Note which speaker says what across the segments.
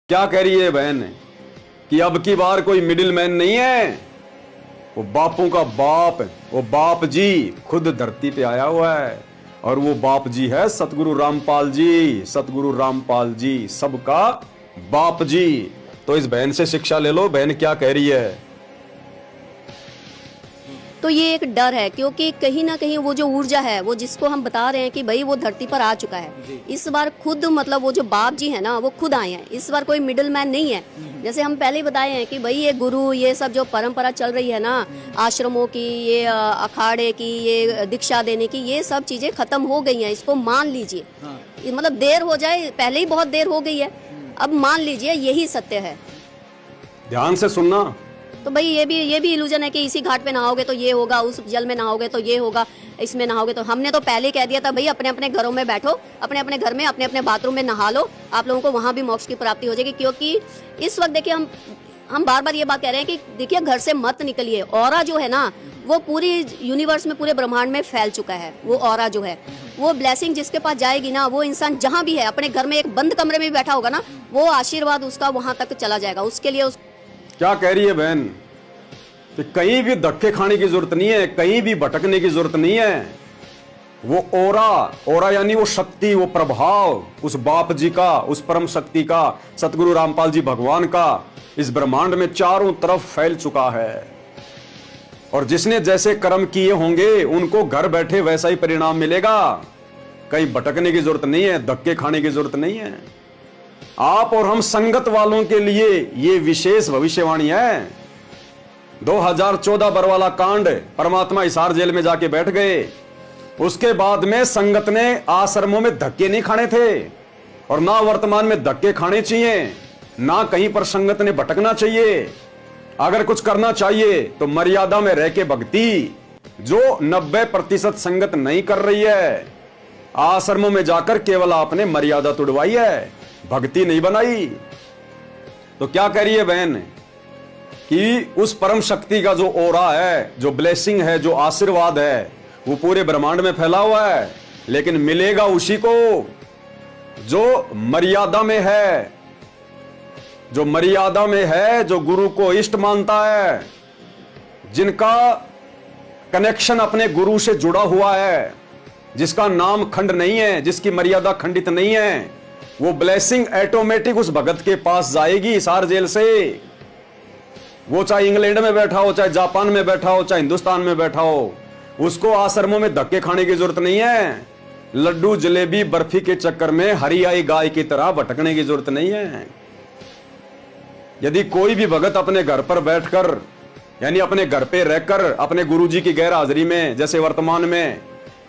Speaker 1: क्या कह रही है बहन कि अब की बार कोई मिडिल मैन नहीं है, वो बापों का बाप, वो बाप जी खुद धरती पे आया हुआ है। और वो बाप जी है सतगुरु रामपाल जी, सतगुरु रामपाल जी सबका बाप जी। तो इस बहन से शिक्षा ले लो, बहन क्या कह रही है।
Speaker 2: तो ये एक डर है, क्योंकि कहीं ना कहीं वो जो ऊर्जा है, वो जिसको हम बता रहे हैं कि भाई वो धरती पर आ चुका है, इस बार खुद मतलब वो जो बाप जी है ना, वो खुद आए हैं। इस बार कोई मिडिल मैन नहीं है। जैसे हम पहले ही बताए हैं कि भाई ये गुरु, ये सब जो परंपरा चल रही है ना, आश्रमों की, ये अखाड़े की, ये दीक्षा देने की, ये सब चीजें खत्म हो गई हैं। इसको मान लीजिए। मतलब देर हो जाए, पहले ही बहुत देर हो गई है, अब मान लीजिए यही सत्य है।
Speaker 1: ध्यान से सुनना।
Speaker 2: तो भाई ये भी इल्यूजन है कि इसी घाट पे नहाओगे तो ये होगा, उस जल में नहाओगे तो ये होगा, इसमें नहाओगे तो। हमने तो पहले कह दिया था भाई अपने अपने घरों में बैठो, अपने अपने घर में अपने अपने बाथरूम में नहा लो, आप लोगों को वहां भी मोक्ष की प्राप्ति हो जाएगी। क्योंकि इस वक्त देखिए हम बार बार ये बात कह रहे हैं कि देखिए घर से मत निकलिए। ऑरा जो है ना, वो पूरी यूनिवर्स में, पूरे ब्रह्मांड में फैल चुका है। वो ऑरा जो है, वो ब्लेसिंग जिसके पास जाएगी ना, वो इंसान जहां भी है, अपने घर में एक बंद कमरे में बैठा होगा ना, वो आशीर्वाद उसका वहां तक चला जाएगा। उसके लिए
Speaker 1: क्या कह रही है बहन कि कहीं भी धक्के खाने की जरूरत नहीं है, कहीं भी भटकने की जरूरत नहीं है। वो ओरा यानी वो शक्ति, वो प्रभाव उस बाप जी का, उस परम शक्ति का, सतगुरु रामपाल जी भगवान का इस ब्रह्मांड में चारों तरफ फैल चुका है। और जिसने जैसे कर्म किए होंगे उनको घर बैठे वैसा ही परिणाम मिलेगा। कहीं भटकने की जरूरत नहीं है, धक्के खाने की जरूरत नहीं है। आप और हम संगत वालों के लिए ये विशेष भविष्यवाणी है। 2014 बरवाला कांड, परमात्मा हिसार जेल में जाके बैठ गए। उसके बाद में संगत ने आश्रमों में धक्के नहीं खाने थे, और ना वर्तमान में धक्के खाने चाहिए, ना कहीं पर संगत ने भटकना चाहिए। अगर कुछ करना चाहिए तो मर्यादा में रह के भक्ति, जो 90% संगत नहीं कर रही है। आश्रमों में जाकर केवल आपने मर्यादा तोड़वाई है, भक्ति नहीं बनाई। तो क्या कह रही है बहन कि उस परम शक्ति का जो ओरा है, जो ब्लेसिंग है, जो आशीर्वाद है, वो पूरे ब्रह्मांड में फैला हुआ है। लेकिन मिलेगा उसी को जो मर्यादा में है, जो मर्यादा में है, जो गुरु को इष्ट मानता है, जिनका कनेक्शन अपने गुरु से जुड़ा हुआ है, जिसका नाम खंड नहीं है, जिसकी मर्यादा खंडित नहीं है। वो ब्लेसिंग ऑटोमेटिक उस भगत के पास जाएगी हिसार जेल से। वो चाहे इंग्लैंड में बैठा हो, चाहे जापान में बैठा हो, चाहे हिंदुस्तान में बैठा हो, उसको आश्रमों में धक्के खाने की जरूरत नहीं है। लड्डू जलेबी बर्फी के चक्कर में हरी आई गाय की तरह भटकने की जरूरत नहीं है। यदि कोई भी भगत अपने घर पर बैठकर, यानी अपने घर पे रहकर, अपने गुरुजी की गैर हाजिरी में जैसे वर्तमान में,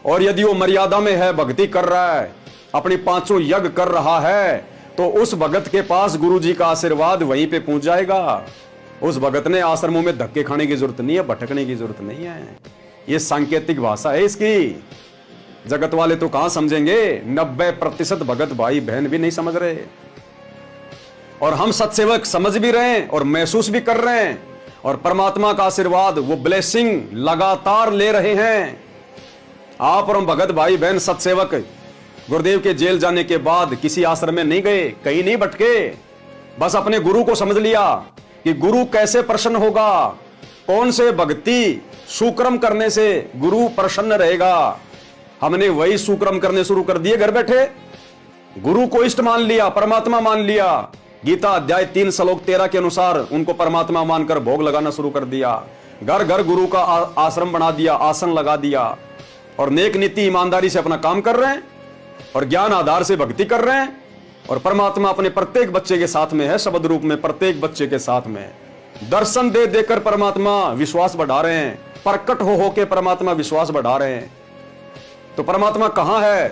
Speaker 1: और यदि वो मर्यादा में है, भक्ति कर रहा है, अपनी 5 यज्ञ कर रहा है, तो उस भगत के पास गुरुजी का आशीर्वाद वहीं पे पहुंच जाएगा। उस भगत ने आश्रमों में धक्के खाने की जरूरत नहीं है, भटकने की जरूरत नहीं है। ये सांकेतिक भाषा है इसकी। जगत वाले तो कहां समझेंगे, 90% भगत भाई बहन भी नहीं समझ रहे। और हम सत्सेवक समझ भी रहे हैं और महसूस भी कर रहे हैं, और परमात्मा का आशीर्वाद, वो ब्लेसिंग लगातार ले रहे हैं। आप और हम भगत भाई बहन सत्सेवक गुरुदेव के जेल जाने के बाद किसी आश्रम में नहीं गए, कहीं नहीं भटके, बस अपने गुरु को समझ लिया कि गुरु कैसे प्रसन्न होगा, कौन से भक्ति सुक्रम करने से गुरु प्रसन्न रहेगा। हमने वही सुक्रम करने शुरू कर दिए घर बैठे। गुरु को इष्ट मान लिया, परमात्मा मान लिया। गीता अध्याय 3 श्लोक 13 के अनुसार उनको परमात्मा मानकर भोग लगाना शुरू कर दिया। घर घर गुरु का आश्रम बना दिया, आसन लगा दिया, और नेक नीति ईमानदारी से अपना काम कर रहे हैं, और ज्ञान आधार से भक्ति कर रहे हैं। और परमात्मा अपने प्रत्येक बच्चे के साथ में है, शब्द रूप में प्रत्येक बच्चे के साथ में। दर्शन दे देकर परमात्मा विश्वास बढ़ा रहे हैं, प्रकट हो के परमात्मा विश्वास बढ़ा रहे हैं। तो परमात्मा कहां है?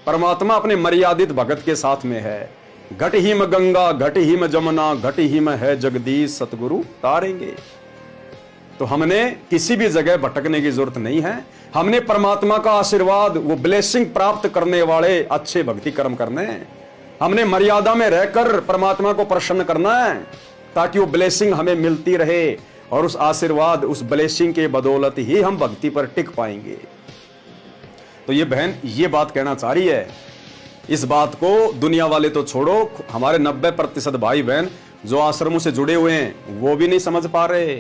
Speaker 1: परमात्मा अपने मर्यादित भगत के साथ में है। घट हिम गंगा, घट हिम जमुना, घट हिम है जगदीश, सतगुरु तारेंगे। तो हमने किसी भी जगह भटकने की जरूरत नहीं है। हमने परमात्मा का आशीर्वाद, वो ब्लेसिंग प्राप्त करने वाले अच्छे भक्ति कर्म करने हैं। हमने मर्यादा में रहकर परमात्मा को प्रसन्न करना है, ताकि वो ब्लेसिंग हमें मिलती रहे, और उस आशीर्वाद, उस ब्लेसिंग के बदौलत ही हम भक्ति पर टिक पाएंगे। तो ये बहन ये बात कहना चाह रही है इस बात को दुनिया वाले तो छोड़ो, हमारे 90% भाई बहन जो आश्रमों से जुड़े हुए हैं वो भी नहीं समझ पा रहे।